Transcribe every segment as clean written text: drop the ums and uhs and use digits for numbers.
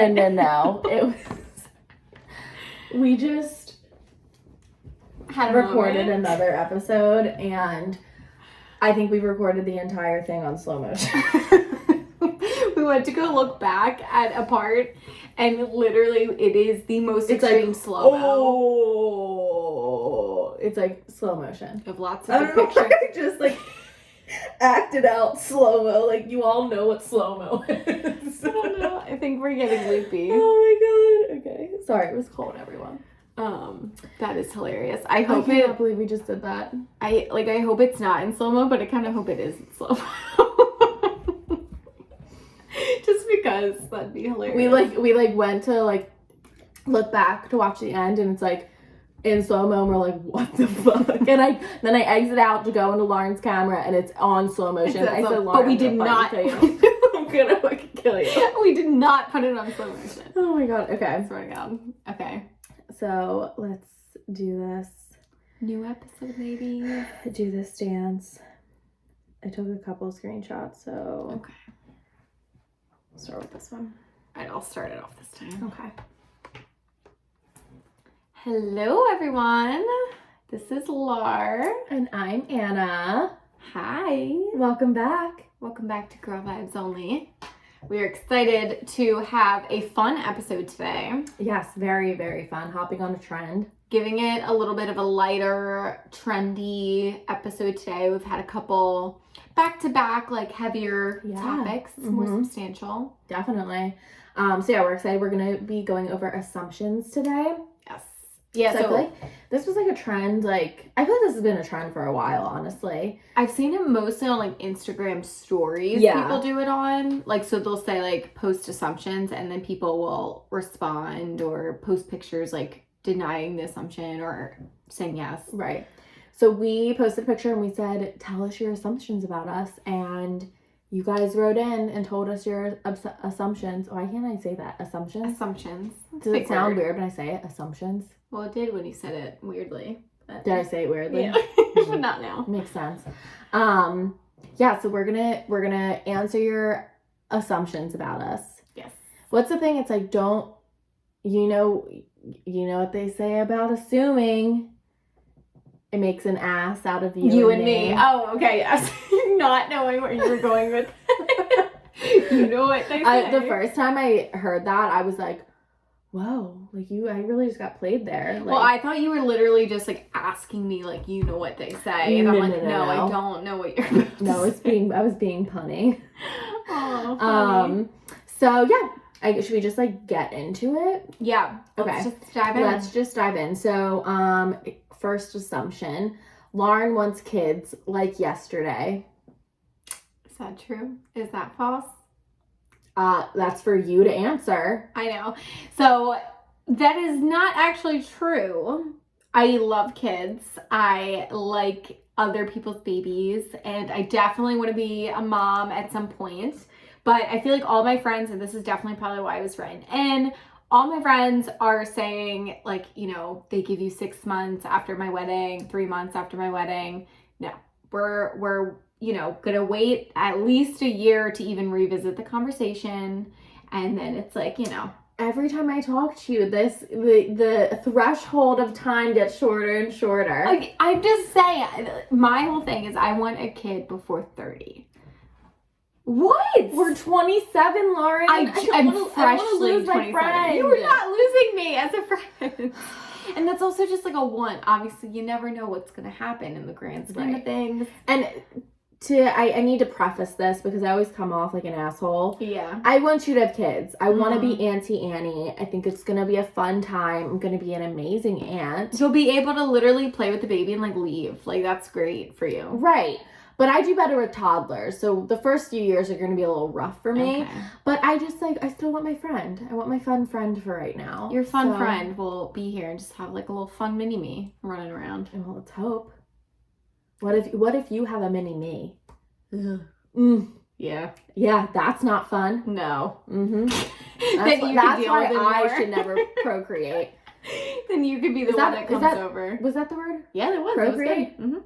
No. It was... We just had recorded another episode, and I think we recorded the entire thing on slow motion. We went to go look back at a part, and literally it is the most extreme slow-mo. Oh, it's like slow motion. Of lots of good pictures. I just like acted out slow-mo, like you all know what slow-mo is. I don't know. I think we're getting loopy. Oh my god. Okay. Sorry, it was cold, everyone. That is hilarious. I cannot believe we just did that. I hope it's not in slow-mo, but I kind of hope it is in slow-mo. Just because that'd be hilarious. We went to like look back to watch the end, and it's like in slow-mo, and we're like, what the fuck? And then I exit out to go into Lauren's camera, and it's on slow motion. I said, Lauren, but we did not. I'm gonna fucking kill you. We did not put it on slow motion. Oh my god. Okay. I swear to God. Okay. So let's do this. New episode, maybe. Do this dance. I took a couple of screenshots, so okay. I'll start with this one. Alright, I'll start it off this time. Okay. Hello, everyone. This is Lar. And I'm Anna. Hi. Welcome back. Welcome back to Girl Vibes Only. We are excited to have a fun episode today. Yes, very, very fun. Hopping on a trend. Giving it a little bit of a lighter, trendy episode today. We've had a couple back-to-back, like heavier topics, more substantial. Definitely. So yeah, we're excited. We're going to be going over assumptions today. Yes. Yeah, so I feel like this was like a trend, like, I feel like this has been a trend for a while, honestly. I've seen it mostly on, like, Instagram stories people do it on. Like, so they'll say, like, post assumptions, and then people will respond or post pictures, like, denying the assumption or saying yes. Right. So we posted a picture, and we said, tell us your assumptions about us, and you guys wrote in and told us your assumptions. Why can't I say that? Assumptions? Assumptions. Does it sound weird when I say it? Assumptions? Well, it did when you said it weirdly. Did I say it weirdly? Yeah. Not now. Makes sense. Yeah, so we're gonna answer your assumptions about us. Yes. What's the thing? It's like, you know what they say about assuming. It makes an ass out of you and me. Oh, okay. Yes. Not knowing where you were going with you know what they say. The first time I heard that, I was like, whoa, like I really just got played there. Like, well, I thought you were literally just like asking me, like, you know what they say. And I'm like, no, I don't know what you're about to say. I was being punny. Oh, funny. So yeah, should we just like get into it? Yeah. Okay. Let's just dive in. So, first assumption, Lauren wants kids like yesterday. Is that true? Is that false? That's for you to answer. I know. So that is not actually true. I love kids. I like other people's babies, and I definitely want to be a mom at some point. But I feel like all my friends, and this is definitely probably why I was written in, all my friends are saying, like, you know, they give you 6 months after my wedding, 3 months after my wedding. No, we're you know, gonna wait at least a year to even revisit the conversation. And then it's like, you know, every time I talk to you, the threshold of time gets shorter and shorter. Like, I'm just saying, my whole thing is I want a kid before 30. What? We're 27, Lauren. I'm freshly 27. You were not losing me as a friend. And that's also just like a want. Obviously, you never know what's going to happen in the grand scheme of things. And I need to preface this because I always come off like an asshole. Yeah. I want you to have kids. I want to be Auntie Annie. I think it's going to be a fun time. I'm going to be an amazing aunt. You'll be able to literally play with the baby and like leave. Like, that's great for you. Right. But I do better with toddlers. So the first few years are going to be a little rough for me. Okay. But I just I still want my friend. I want my fun friend for right now. Your fun friend will be here and just have like a little fun mini me running around. Well, let's hope. What if you have a mini me? Yeah. Yeah, that's not fun. No. Mm-hmm. That's why I should never procreate. Then, 'Then, you could be the one that comes over. Was that the word? Yeah, that was. Yeah, that was good. Mm-hmm. Was that the word? Procreate? Mm-hmm.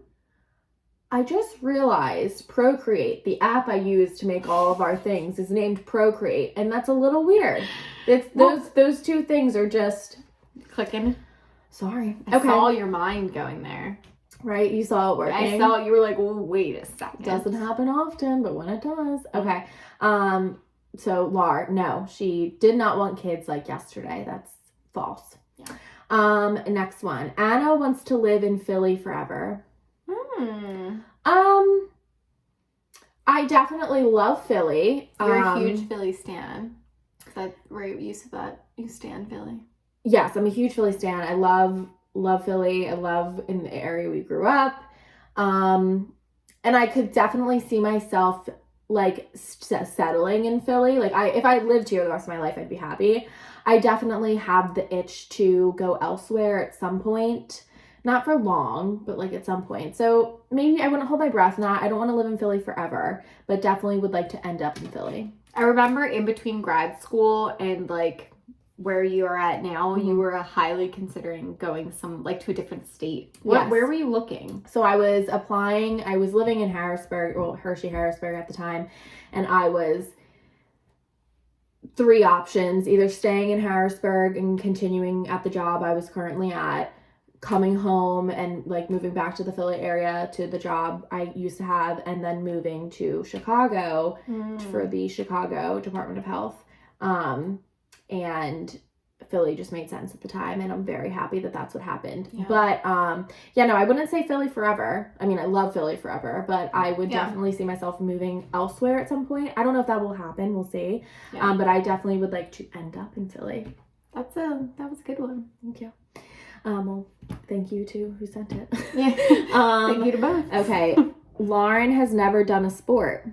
I just realized Procreate, the app I use to make all of our things, is named Procreate, and that's a little weird. It's those two things are just clicking. Sorry. I saw your mind going there. Right? You saw it working. I saw it. You were like, well, wait a second. Doesn't happen often, but when it does. Okay. So Lar, no, she did not want kids like yesterday. That's false. Yeah. Next one. Anna wants to live in Philly forever. I definitely love Philly. You're a huge Philly stan. Is that right? You said that you stan Philly. Yes, I'm a huge Philly stan. I love Philly. I love in the area we grew up. And I could definitely see myself like settling in Philly. Like if I lived here the rest of my life, I'd be happy. I definitely have the itch to go elsewhere at some point. Not for long, but like at some point. So maybe I wouldn't hold my breath. I don't want to live in Philly forever, but definitely would like to end up in Philly. I remember in between grad school and like where you are at now, you were highly considering going to a different state. Where were you looking? So I was applying. I was living in Harrisburg, Hershey, Harrisburg at the time, and I was 3 options: either staying in Harrisburg and continuing at the job I was currently at, coming home and like moving back to the Philly area to the job I used to have, and then moving to Chicago for the Chicago Department of Health. And Philly just made sense at the time, and I'm very happy that that's what happened. Yeah. But I wouldn't say Philly forever. I mean, I love Philly forever, but I would definitely see myself moving elsewhere at some point. I don't know if that will happen. We'll see. Yeah. But I definitely would like to end up in Philly. That was a good one. Thank you. Well, thank you to who sent it. Yeah. Thank you to both. Okay. Lauren has never done a sport.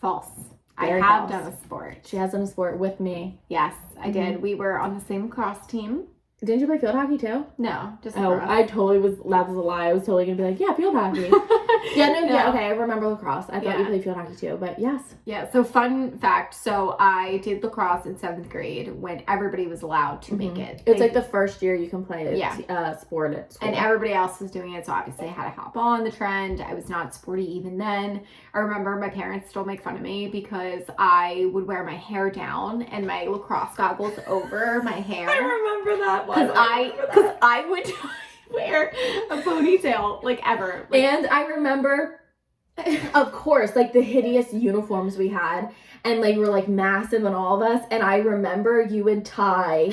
False. I have done a sport. She has done a sport with me. Yes, I did. We were on the same cross team. Didn't you play field hockey too? No, just lacrosse. I totally was. That was a lie. I was totally gonna be like, yeah, field hockey. Okay. I remember lacrosse. I thought you played field hockey too, but yes. Yeah. So fun fact. So I did lacrosse in 7th grade when everybody was allowed to make it. It's like the first year you can play a sport at school, and everybody else was doing it. So obviously I had to hop on the trend. I was not sporty even then. I remember my parents still make fun of me because I would wear my hair down and my lacrosse goggles over my hair. I remember that. Because I would wear a ponytail, like, ever. Like, and I remember, of course, like, the hideous uniforms we had. And, like, we're, like, massive and all of us. And I remember you would tie.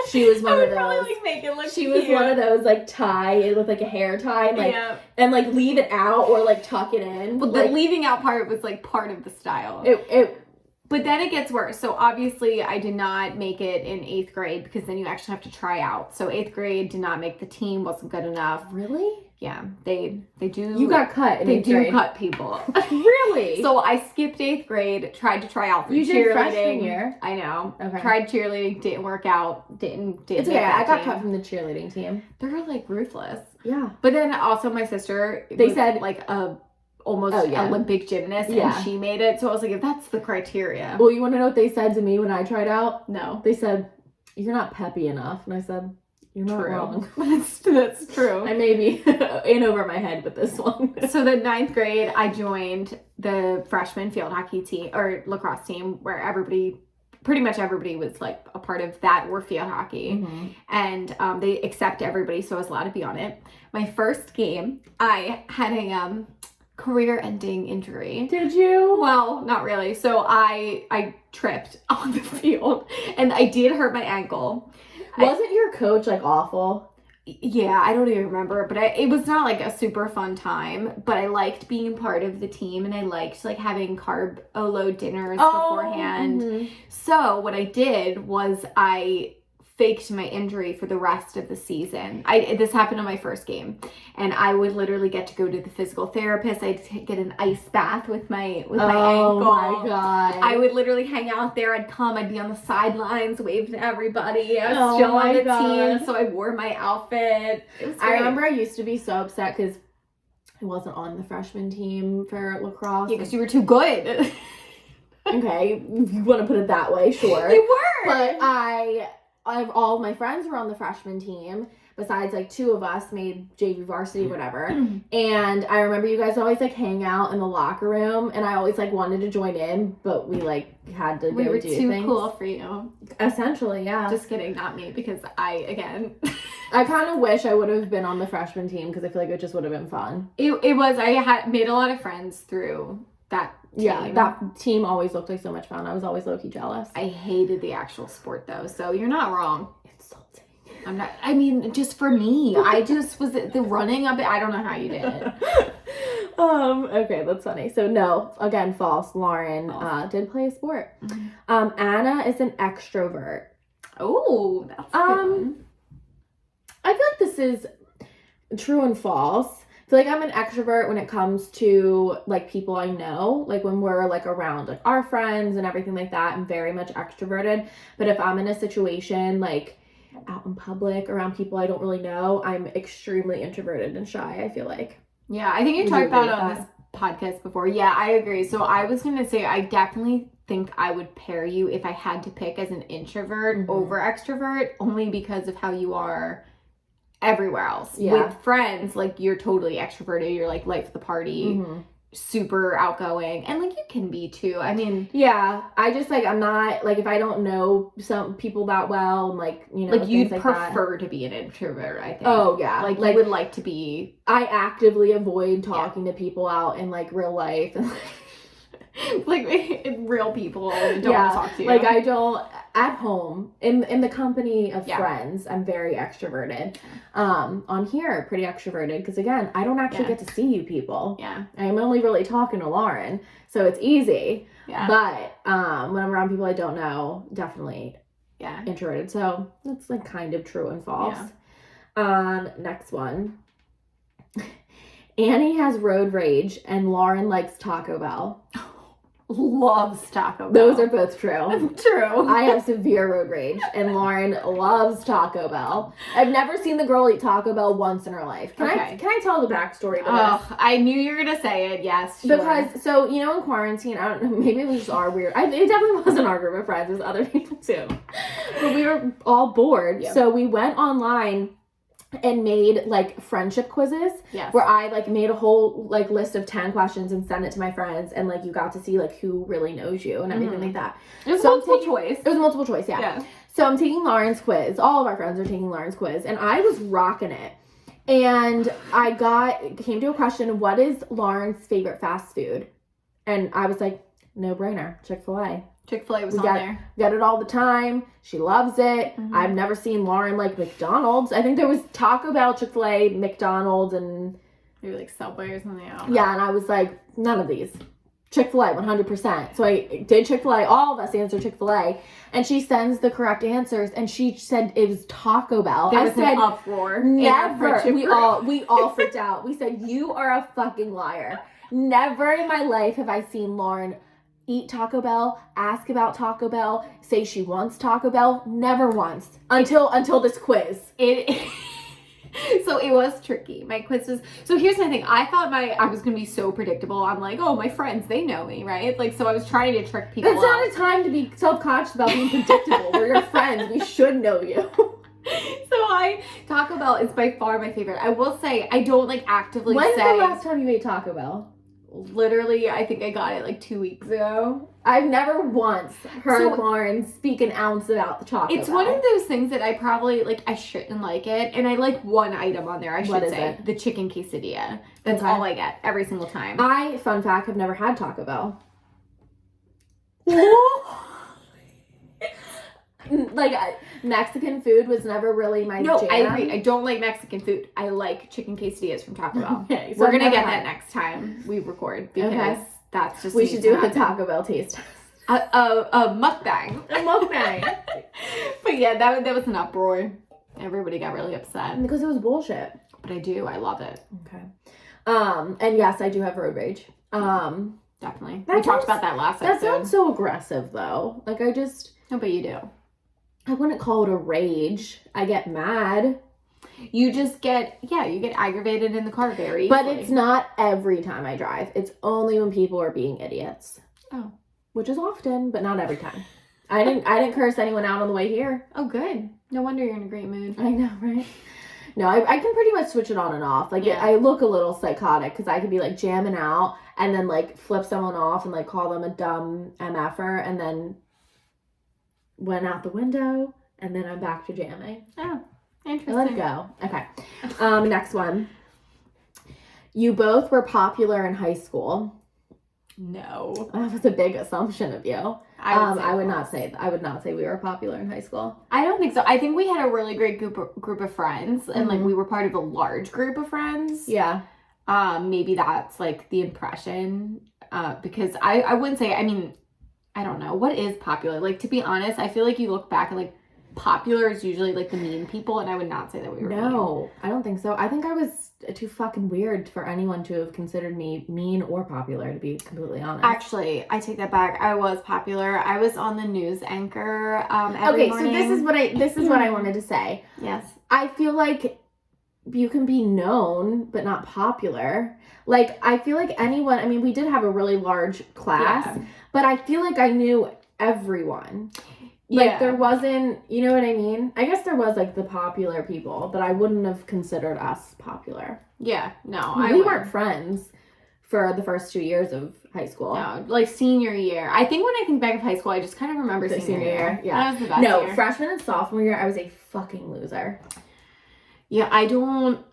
She was one of those. Probably, like, make it look she cute. was one of those, like, tie it with, like, a hair tie. Like, and, like, leave it out or, like, tuck it in. Well, the leaving out part was, like, part of the style. But then it gets worse. So obviously I did not make it in 8th grade because then you actually have to try out. So 8th grade did not make the team, wasn't good enough. Really? Yeah, they do. You got cut in 8th grade. They do cut people. Really? So I skipped 8th grade, tried to try out for cheerleading. You did freshman year? I know. Okay. Tried cheerleading, didn't work out, didn't It's okay, I got cut from the cheerleading team. They're like ruthless. Yeah. But then also my sister, they said like almost Olympic gymnast, and she made it. So I was like, if that's the criteria. Well, you want to know what they said to me when I tried out? No. They said, you're not peppy enough. And I said, you're not wrong. That's true. I may be in over my head with this one. So the 9th grade, I joined the freshman field hockey team, or lacrosse team, where pretty much everybody was like a part of that or field hockey. And they accept everybody, so I was allowed to be on it. My first game, I had a career-ending injury. Did you? Well, not really. So I tripped on the field, and I did hurt my ankle. Wasn't your coach like awful? Yeah, I don't even remember, but it was not like a super fun time, but I liked being part of the team, and I liked like having carb-o-load dinners beforehand. So what I did was I faked my injury for the rest of the season. This happened on my first game, and I would literally get to go to the physical therapist. I'd get an ice bath with my ankle. Oh my god! I would literally hang out there. I'd be on the sidelines, wave to everybody. I was still on the team, so I wore my outfit. It was great. I remember I used to be so upset because I wasn't on the freshman team for lacrosse. Yeah, because you were too good. Okay, if you want to put it that way, sure. You were, but all of my friends were on the freshman team, besides like two of us made JV varsity, whatever. And I remember you guys always like hang out in the locker room, and I always like wanted to join in, but we like had to We go were do too things. cool for you. Essentially, yeah. Just kidding, not me, because I kind of wish I would have been on the freshman team because I feel like it just would have been fun. It was, I had made a lot of friends through that team. Yeah, that team always looked like so much fun. I was always low-key jealous. I hated the actual sport though, so you're not wrong. Insulting. I'm not, I mean, just for me, I just was the running of it. I don't know how you did it. Okay, that's funny. So no, again, false. Lauren did play a sport. Anna is an extrovert. Oh, that's a good one. I feel like this is true and false. I feel like I'm an extrovert when it comes to like people I know, like when we're like around like our friends and everything like that. I'm very much extroverted. But if I'm in a situation like out in public around people I don't really know, I'm extremely introverted and shy, I feel like. Yeah, I think you talked about it on this podcast before. Yeah, I agree. So I was going to say, I definitely think I would pair you if I had to pick as an introvert over extrovert, only because of how you are everywhere else. Yeah. With friends, like you're totally extroverted. You're like life of the party, super outgoing, and like you can be too. I mean, yeah, I just like I'm not like if I don't know some people that well, and like you know, like you'd like prefer to be an introvert. I think. Oh yeah, like you would like to be. I actively avoid talking to people out in like real life and like real people don't want to talk to you. Like I don't at home in the company of friends. I'm very extroverted. On here, pretty extroverted because again, I don't actually get to see you people. Yeah, I'm only really talking to Lauren, so it's easy. Yeah, but when I'm around people I don't know, definitely introverted. So that's like kind of true and false. Next one. Annie has road rage and Lauren likes Taco Bell. Loves Taco Bell. Those are both true. True. I have severe road rage, and Lauren loves Taco Bell. I've never seen the girl eat Taco Bell once in her life. Can I tell the backstory to this? I knew you were gonna say it. Yes, sure. Because so you know in quarantine, I don't know, maybe it was just our weird. It definitely wasn't our group of friends. It was other people too. But we were all bored, so we went online and made like friendship quizzes where I like made a whole like list of 10 questions and sent it to my friends, and like you got to see like who really knows you and everything like that. It was multiple choice. It was multiple choice, yeah. So I'm taking Lauren's quiz. All of our friends are taking Lauren's quiz, and I was rocking it. And I came to a question, what is Lauren's favorite fast food? And I was like, no brainer, Chick-fil-A. Chick-fil-A was on there. Get it all the time. She loves it. I've never seen Lauren like McDonald's. I think there was Taco Bell, Chick-fil-A, McDonald's, and maybe like Subway or something. Yeah, and I was like, none of these. Chick-fil-A, 100%. So I did Chick-fil-A. All of us answered Chick-fil-A. And she sends the correct answers, and she said it was Taco Bell. There was an uproar. Never. We all freaked out. We said, you are a fucking liar. Never in my life have I seen Lauren eat Taco Bell, ask about Taco Bell, say she wants Taco Bell. Never once. Until this quiz. So it was tricky. My quiz was, so here's my thing. I thought I was going to be so predictable. I'm like, oh, my friends, they know me, right? Like, so I was trying to trick people. It's not a time to be self-conscious about being predictable. We're your friends. We should know you. So Taco Bell is by far my favorite. I will say, I don't like actively When's the last time you ate Taco Bell? Literally, I think I got it like 2 weeks ago. I've never once heard Lauren speak an ounce about the Taco Bell. It's one of those things that I probably, like, I shouldn't like it. And I like one item on there, I should say. The chicken quesadilla. That's all I get every single time. Fun fact, have never had Taco Bell. Like, Mexican food was never really my jam. I agree. I don't like Mexican food. I like chicken quesadillas from Taco Bell. Okay, so we're going to get that next time we record because that's just we should do a Taco Bell taste test. A mukbang. A mukbang. But yeah, that was an uproar. Everybody got really upset. Because it was bullshit. But I love it. Okay. And yes, I do have road rage. Definitely. We talked about that last episode. That sounds so aggressive though. Like No, but you do. I wouldn't call it a rage. I get mad. You just you get aggravated in the car very easily. But it's not every time I drive. It's only when people are being idiots. Oh. Which is often, but not every time. I didn't curse anyone out on the way here. Oh, good. No wonder you're in a great mood. I know, right? No, I can pretty much switch it on and off. Like, Yeah. I look a little psychotic because I could be, like, jamming out and then, like, flip someone off and, like, call them a dumb MFer and then went out the window and then I'm back to jamming. Oh, I interesting. let it go. Okay. Next one. You both were popular in high school. No. That was a big assumption of you. I would not say we were popular in high school. I don't think so. I think we had a really great group of friends, and like we were part of a large group of friends. Yeah. Maybe that's like the impression. Because I wouldn't say. I mean, I don't know what is popular. Like, to be honest, I feel like you look back and like popular is usually like the mean people, and I would not say that we were. No, I don't think so. I think I was too fucking weird for anyone to have considered me mean or popular, to be completely honest. Actually, I take that back. I was popular. I was on the news anchor every morning. So this is what I wanted to say. Yes. I feel like you can be known but not popular. Like, I feel like anyone, I mean, we did have a really large class, but I feel like I knew everyone. Like, there wasn't, you know what I mean? I guess there was, like, the popular people, but I wouldn't have considered us popular. Yeah, no. We weren't friends for the first 2 years of high school. No, like senior year. I think when I think back of high school, I just kind of remember The senior year. Yeah. That was the best year. Freshman and sophomore year, I was a fucking loser. Yeah, I don't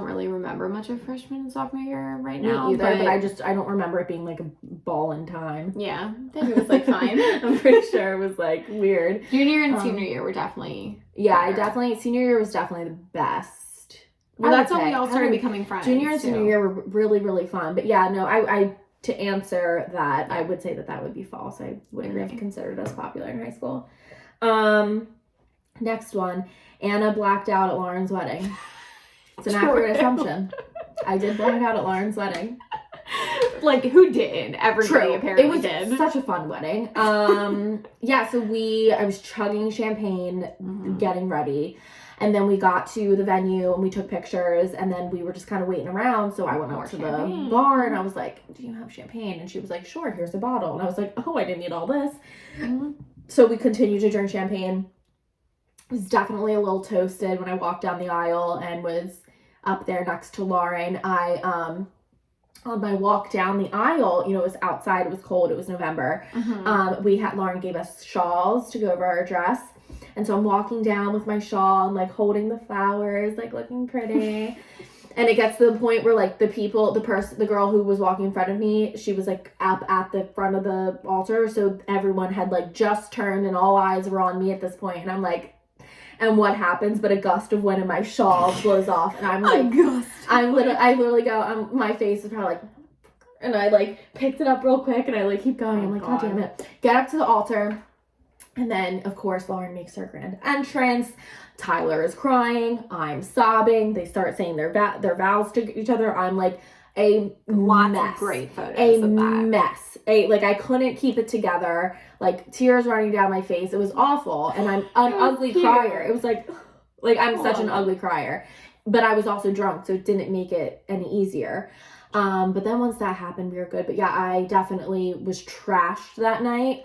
really remember much of freshman and sophomore year right now. Me either, but I don't remember it being like a ball in time. Yeah, I think it was like fine. I'm pretty sure it was like weird. Junior and senior year were definitely senior year was definitely the best. Well, that's when we all started becoming friends. Junior and senior year were really, really fun. But yeah, no, I to answer that, I would say that would be false. I wouldn't have considered us popular in high school. Next one. Anna blacked out at Lauren's wedding. It's an accurate assumption. I did black out at Lauren's wedding. Like, who did? Everybody apparently did. It was such a fun wedding. Yeah, so I was chugging champagne, getting ready. And then we got to the venue and we took pictures and then we were just kind of waiting around. So I went up to the bar and I was like, do you have champagne? And she was like, sure, here's a bottle. And I was like, oh, I didn't need all this. So we continued to drink champagne. I was definitely a little toasted when I walked down the aisle and was up there next to Lauren. On my walk down the aisle, it was outside, it was cold, it was November. Lauren gave us shawls to go over our dress. And so I'm walking down with my shawl and like holding the flowers, like looking pretty. And it gets to the point where like the girl who was walking in front of me, she was like up at the front of the altar. So everyone had like just turned and all eyes were on me at this point. And I'm like, and what happens but a gust of wind and my shawl blows off and I'm like, I literally go, my face is probably like, and I like picked it up real quick and I like keep going. I'm like, God damn it. Get up to the altar. And then, of course, Lauren makes her grand entrance. Tyler is crying. I'm sobbing. They start saying their vows to each other. I'm like lots mess. Of great photos of that. Mess. I couldn't keep it together. Like, tears running down my face. It was awful. And I'm an ugly crier. It was like I'm such an ugly crier. But I was also drunk, so it didn't make it any easier. But then once that happened, we were good. But yeah, I definitely was trashed that night.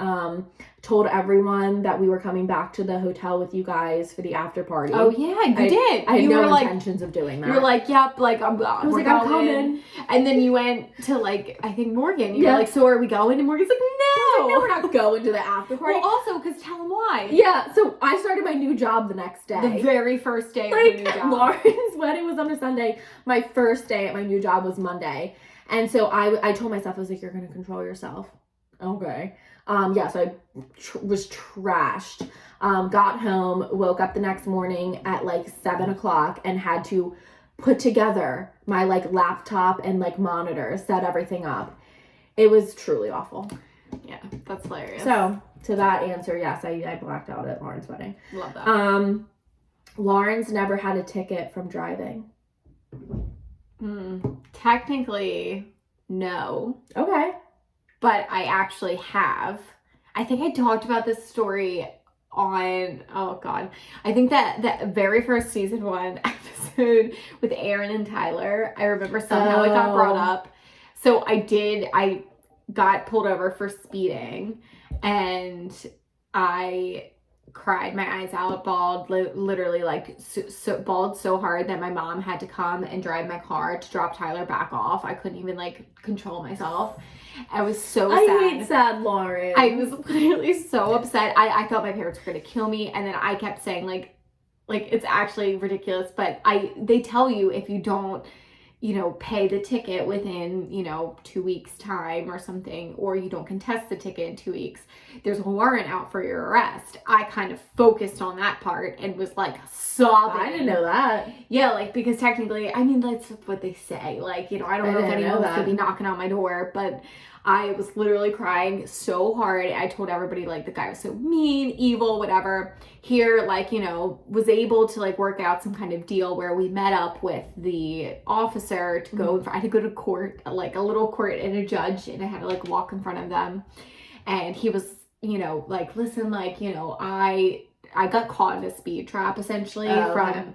Told everyone that we were coming back to the hotel with you guys for the after party. Oh yeah, you did. I had you no were intentions of doing that. You were like, yep, like I'm coming. And then you went to like, I think Morgan. You were like, so are we going? And Morgan's like, no. No, we're not going to the after party. Well, also, because tell them why. Yeah, so I started my new job the next day. The very first day of the new job. Lauren's wedding was on a Sunday. My first day at my new job was Monday. And so I told myself, I was like, you're going to control yourself. Okay. So I was trashed. Got home, woke up the next morning at like 7 o'clock and had to put together my like laptop and like monitor, set everything up. It was truly awful. Yeah, that's hilarious. So to that answer, yes, I blacked out at Lauren's wedding. Love that. Lauren's never had a ticket from driving. Technically, no. Okay. But I actually have. I think I talked about this story on, I think that very first season 1 episode with Aaron and Tyler. I remember somehow it got brought up. So I got pulled over for speeding and I cried my eyes out, bawled, literally like bawled so hard that my mom had to come and drive my car to drop Tyler back off. I couldn't even like control myself. I was so sad. I hate sad Lauren. I was literally so upset. I thought my parents were gonna kill me, and then I kept saying like it's actually ridiculous, but they tell you if you don't, pay the ticket within, 2 weeks time or something, or you don't contest the ticket in 2 weeks, there's a warrant out for your arrest. I kind of focused on that part and was like sobbing. I didn't know that. Yeah, like, because technically, I mean, that's what they say. Like, I don't know if anyone was going to be knocking on my door, but I was literally crying so hard. I told everybody, like, the guy was so mean, evil, whatever. Here, like, was able to, like, work out some kind of deal where we met up with the officer to go, I had to go to court, like, a little court and a judge, and I had to, like, walk in front of them. And he was, like, listen, like, I got caught in a speed trap, essentially, from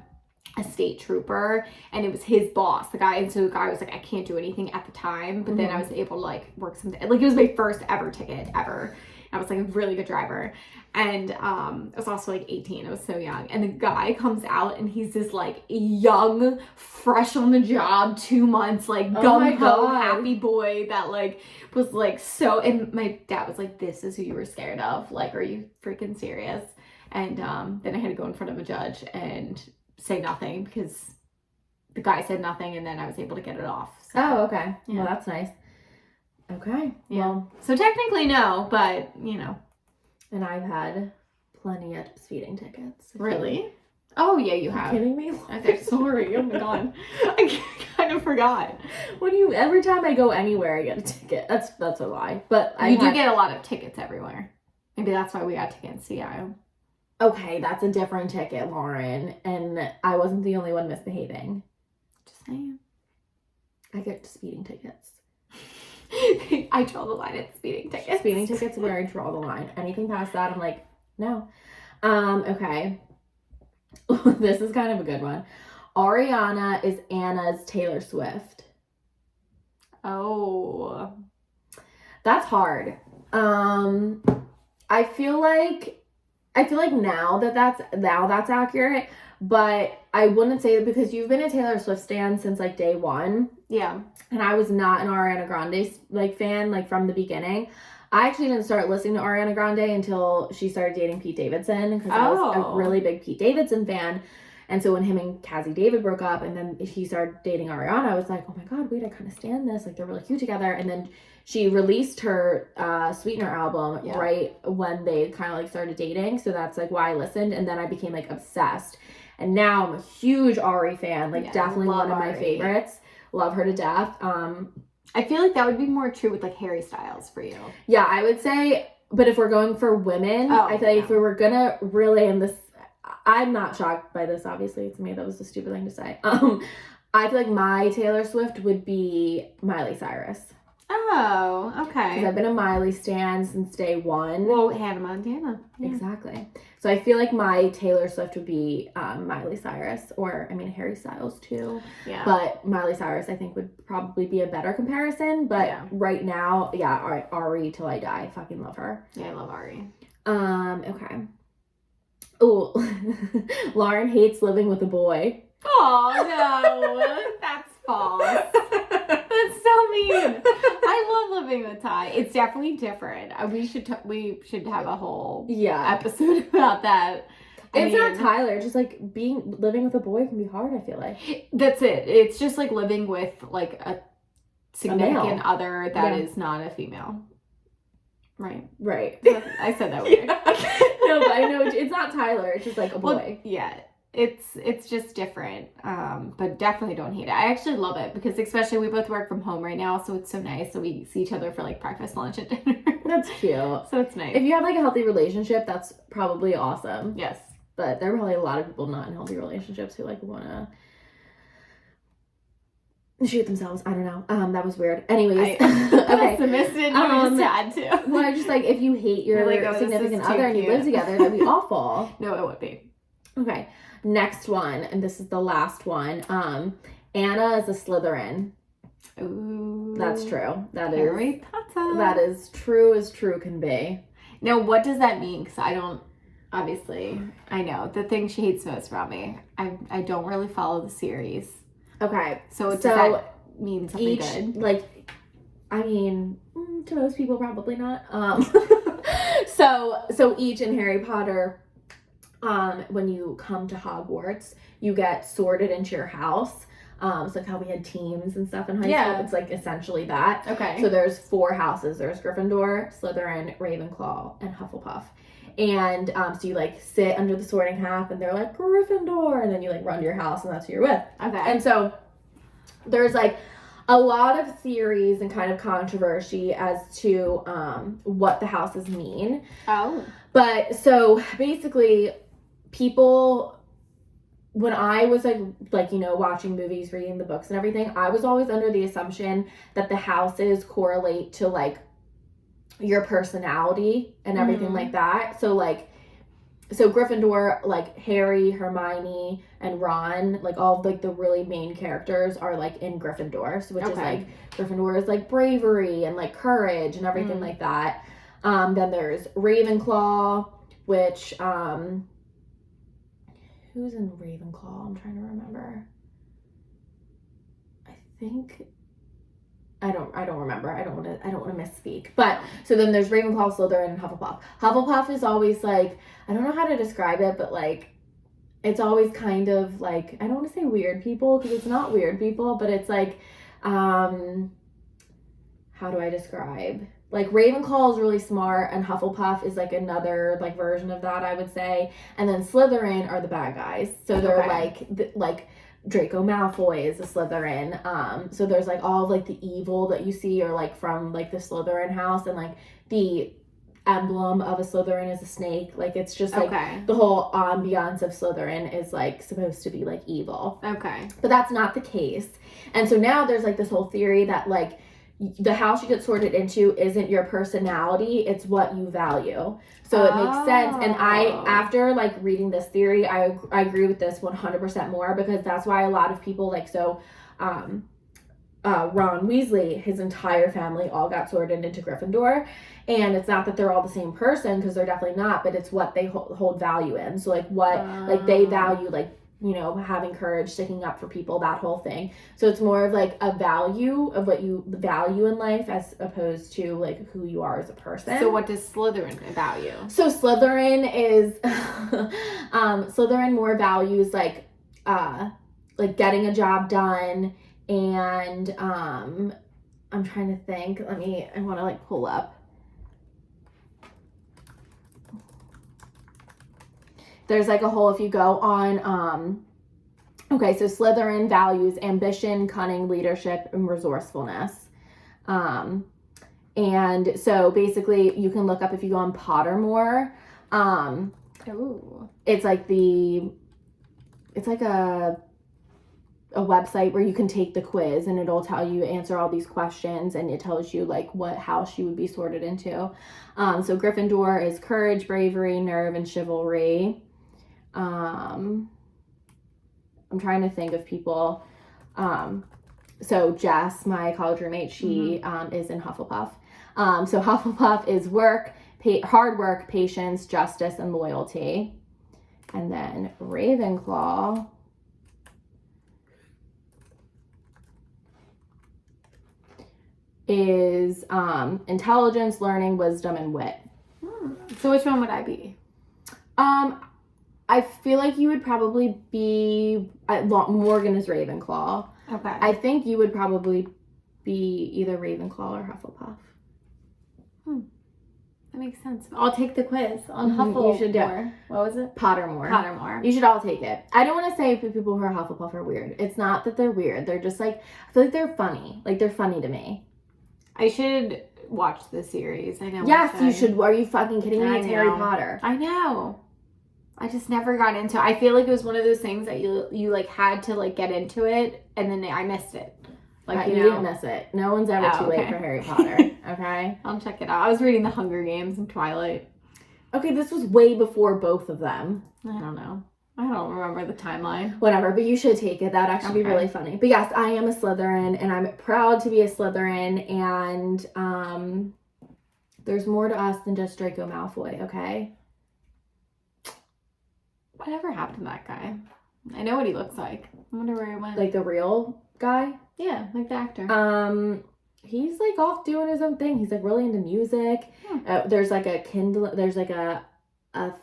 a state trooper, and it was his boss, the guy. And so the guy was like, I can't do anything at the time, but then I was able to like work something. Like, it was my first ever ticket ever. I was like a really good driver, and I was also like 18. I was so young, and the guy comes out and he's this like young, fresh on the job, 2 months, like gung-ho happy boy that like was like so. And my dad was like, this is who you were scared of? Like, are you freaking serious? And then I had to go in front of a judge and say nothing because the guy said nothing, and then I was able to get it off. So, oh, okay. Yeah. Well, that's nice. Okay. Yeah. Well, so technically no, but And I've had plenty of speeding tickets. Really? Oh yeah, you have. Are you kidding me? Okay, sorry. Oh my god, I kind of forgot. Every time I go anywhere, I get a ticket. That's a lie. But you do get a lot of tickets everywhere. Maybe that's why we got tickets in CIO. Okay, that's a different ticket, Lauren, and I wasn't the only one misbehaving. Just saying. I get speeding tickets. I draw the line at speeding tickets. Speeding tickets where I draw the line. Anything past that, I'm like, no. Okay. This is kind of a good one. Ariana is Anna's Taylor Swift. Oh. That's hard. I feel like now that's accurate, but I wouldn't say that, because you've been a Taylor Swift stan since like day one. Yeah. And I was not an Ariana Grande like fan like from the beginning. I actually didn't start listening to Ariana Grande until she started dating Pete Davidson, because I was a really big Pete Davidson fan. And so when him and Cassie David broke up and then he started dating Ariana, I was like, oh my god, wait, I kind of stand this. Like, they're really cute together. And then she released her Sweetener album right when they kind of like started dating. So that's like why I listened. And then I became like obsessed. And now I'm a huge Ari fan. Like, definitely one of my favorites. Love her to death. I feel like that would be more true with like Harry Styles for you. Yeah, I would say. But if we're going for women, I feel like if we were gonna really, in this, I'm not shocked by this, obviously. It's me. That was a stupid thing to say. I feel like my Taylor Swift would be Miley Cyrus. Oh, okay. Because I've been a Miley stan since day one. Well, Hannah Montana. Yeah. Exactly. So I feel like my Taylor Swift would be Miley Cyrus, or, I mean, Harry Styles too. Yeah. But Miley Cyrus, I think, would probably be a better comparison. But right now, Ari till I die. I fucking love her. Yeah, I love Ari. Okay. Oh, Lauren hates living with a boy. Oh, no. That's false. That's so mean. I love living with Ty. It's definitely different. We should have a whole episode about that. It's not Tyler. Just like living with a boy can be hard, I feel like. That's it. It's just like living with like a significant other that is not a female. Right. I said that weird. No, but I know it's not Tyler. It's just like a boy. Well, it's just different. But definitely don't hate it. I actually love it, because especially we both work from home right now, so it's so nice. So we see each other for like breakfast, lunch, and dinner. That's cute. So it's nice. If you have like a healthy relationship, that's probably awesome. Yes. But there are probably a lot of people not in healthy relationships who like want to shoot themselves. I don't know. That was weird. Anyways. Okay. Submissive. I'm just sad too. Well, I just like, if you hate your significant other and you live together, that'd be awful. No, it would be. Okay. Next one, and this is the last one. Anna is a Slytherin. Ooh. That's true. Harry Potter. That is true as true can be. Now, what does that mean? Because I don't Obviously, I know the thing she hates most about me. I don't really follow the series. Okay, So does that mean something each good? like, I mean, to most people probably not. So each in Harry Potter, when you come to Hogwarts, you get sorted into your house. It's like how we had teams and stuff in high school. It's like essentially that. Okay. So there's 4 houses. There's Gryffindor, Slytherin, Ravenclaw, and Hufflepuff. And so you like sit under the sorting hat, and they're like Gryffindor, and then you like run to your house, and that's who you're with. Okay. And so there's like a lot of theories and kind of controversy as to what the houses mean. Oh. But so basically, people, when I was like you know, watching movies, reading the books and everything, I was always under the assumption that the houses correlate to like your personality and everything like that. So like, so Gryffindor, like Harry, Hermione, and Ron, like all of like the really main characters are like in Gryffindor, so which is like, Gryffindor is like bravery and like courage and everything like that. Then there's Ravenclaw, which who's in Ravenclaw? I'm trying to remember. I think I don't remember. I don't want to misspeak. But so then there's Ravenclaw, Slytherin, and Hufflepuff. Hufflepuff is always like, I don't know how to describe it, but like it's always kind of like, I don't want to say weird people because it's not weird people, but it's like how do I describe? Like Ravenclaw is really smart, and Hufflepuff is like another like version of that, I would say. And then Slytherin are the bad guys. So they're like Draco Malfoy is a Slytherin. So there's like all of like the evil that you see are like from like the Slytherin house, and like the emblem of a Slytherin is a snake. Like it's just like the whole ambiance of Slytherin is like supposed to be like evil. Okay. But that's not the case. And so now there's like this whole theory that like the house you get sorted into isn't your personality, it's what you value. So it makes sense. And I, after like reading this theory, I agree with this 100% more, because that's why a lot of people like, so Ron Weasley, his entire family all got sorted into Gryffindor. And it's not that they're all the same person, because they're definitely not, but it's what they hold value in. So like what like they value, like, you know, having courage, sticking up for people, that whole thing. So it's more of like a value of what you value in life as opposed to like who you are as a person. So what does Slytherin value? So Slytherin is Slytherin more values like getting a job done, and I'm trying to think. I want to like pull up. There's like a whole, if you go on, okay, so Slytherin values ambition, cunning, leadership, and resourcefulness. And so basically you can look up, if you go on Pottermore, it's like a website where you can take the quiz, and it'll tell you, answer all these questions, and it tells you like what house you would be sorted into. So Gryffindor is courage, bravery, nerve, and chivalry. I'm trying to think of people. So Jess, my college roommate, she is in Hufflepuff. So Hufflepuff is hard work, patience, justice, and loyalty. And then Ravenclaw is intelligence, learning, wisdom, and wit. So which one would I be? I feel like you would probably be Morgan is Ravenclaw. Okay. I think you would probably be either Ravenclaw or Hufflepuff. That makes sense. I'll take the quiz on Hufflepuff. You should do. What was it? Pottermore. You should all take it. I don't want to say people who are Hufflepuff are weird. It's not that they're weird. They're just like, I feel like they're funny. Like they're funny to me. I should watch the series. I know. Yes, you should. Are you fucking kidding me? It's Harry Potter. I know. I just never got into it. I feel like it was one of those things that you like had to like get into it, and then I missed it. Like you didn't miss it. No one's ever too late for Harry Potter. Okay? I'll check it out. I was reading The Hunger Games and Twilight. Okay, this was way before both of them. I don't know. I don't remember the timeline. Whatever, but you should take it. That'd actually be really funny. But yes, I am a Slytherin, and I'm proud to be a Slytherin, and there's more to us than just Draco Malfoy, okay? Whatever happened to that guy? I know what he looks like. I wonder where he went. Like the real guy? Yeah, like the actor. He's like off doing his own thing. He's like really into music. There's like a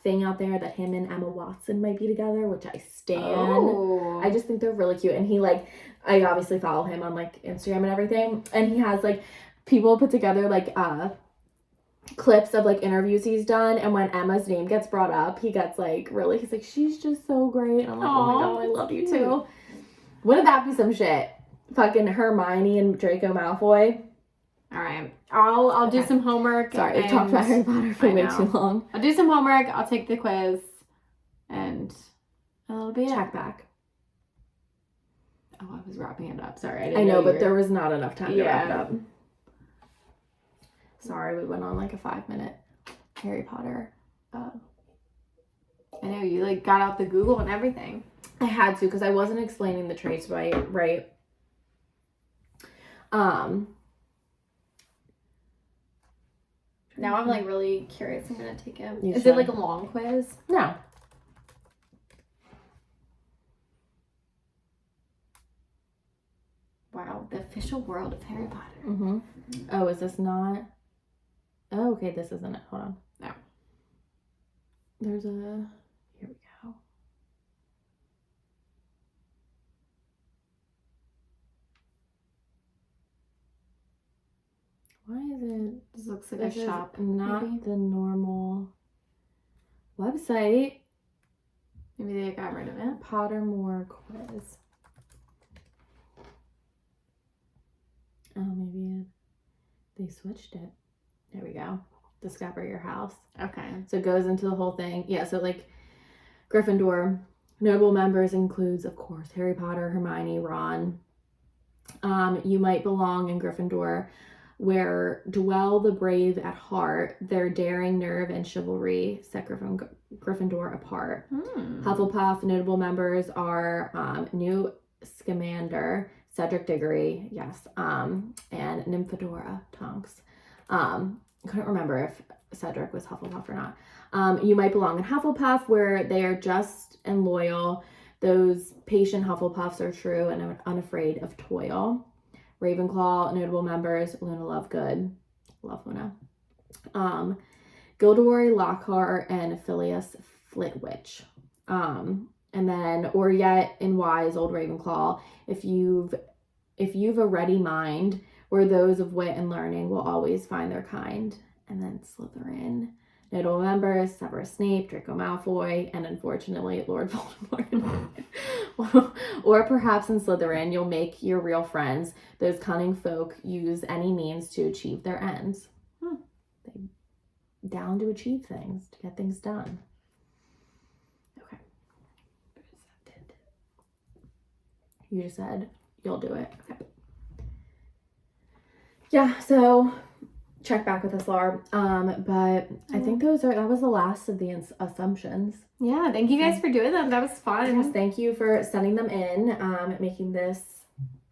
thing out there that him and Emma Watson might be together, which I stan. Oh. I just think they're really cute. And he like, I obviously follow him on like Instagram and everything. And he has like people put together like clips of like interviews he's done. And when Emma's name gets brought up, he gets like really, he's like, she's just so great. And I'm like, oh my God, I love you too. Wouldn't that be some shit? Fucking Hermione and Draco Malfoy. All right. I'll do some homework. Sorry, we've talked about Harry Potter for way too long. I'll do some homework. I'll take the quiz. And that'll be Check back. Oh, I was wrapping it up. Sorry. I know, but there was not enough time to wrap it up. Sorry, we went on like a 5-minute Harry Potter. I know, you like got out the Google and everything. I had to because I wasn't explaining the traits right. Now I'm like really curious. I'm gonna take it. Is it like a long quiz? No. Wow, the official world of Harry Potter. Mm-hmm. Oh, is this not? Oh, okay, this isn't it. Hold on. No. There's a. Here we go. Why is it? This looks like a shop. Not maybe? the normal website. Maybe they got rid of it. Pottermore quiz. Oh, maybe they switched it. There we go. Discover your house. Okay. So it goes into the whole thing. Yeah, so like Gryffindor, notable members includes, of course, Harry Potter, Hermione, Ron. You might belong in Gryffindor, where dwell the brave at heart. Their daring nerve and chivalry set Gryffindor apart. Hufflepuff notable members are Newt Scamander, Cedric Diggory, yes, and Nymphadora Tonks. I couldn't remember if Cedric was Hufflepuff or not. You might belong in Hufflepuff, where they are just and loyal. Those patient Hufflepuffs are true and are unafraid of toil. Ravenclaw notable members: Luna Lovegood, love Luna, Gilderoy Lockhart, and Phileas Flitwick. And then, or yet in wise old Ravenclaw, if you've a ready mind, where those of wit and learning will always find their kind. And then Slytherin notable members: Severus Snape, Draco Malfoy, and unfortunately Lord Voldemort. Or perhaps in Slytherin you'll make your real friends. Those cunning folk use any means to achieve their ends. They down to achieve things, to get things done. Okay. You just said you'll do it. Okay. Yeah, so check back with us, Laura. But I think that was the last of the assumptions. Yeah, thank you guys for doing them. That was fun. Yes, thank you for sending them in, making this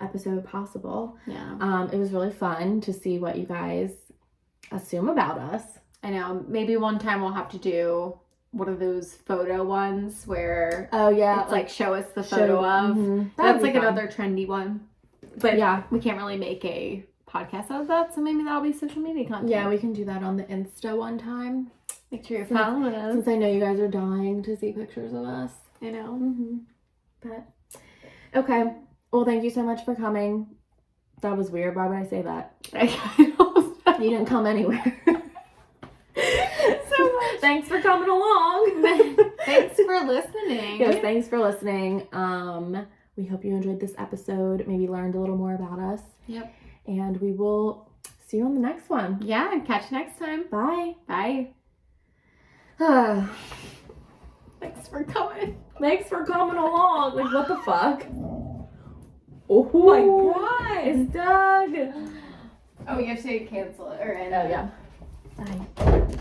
episode possible. Yeah. It was really fun to see what you guys assume about us. I know. Maybe one time we'll have to do one of those photo ones where it's like show us the photo of. Mm-hmm. That's like another trendy one. But yeah, we can't really make a podcast out of that, so maybe that'll be social media content. Yeah, we can do that on the Insta one time. Make sure you're following us. Since I know you guys are dying to see pictures of us. I know. Mm-hmm. But okay. Well, thank you so much for coming. That was weird. Why would I say that? You didn't come anywhere. So much. Thanks for coming along. Thanks for listening. Yes, thanks for listening. We hope you enjoyed this episode. Maybe learned a little more about us. Yep. And we will see you on the next one. Yeah, catch you next time. Bye. Bye. Thanks for coming. Thanks for coming along. Like, what the fuck? Oh my God. It's Doug. Oh, we have to cancel it. Or end. Oh, yeah. Bye.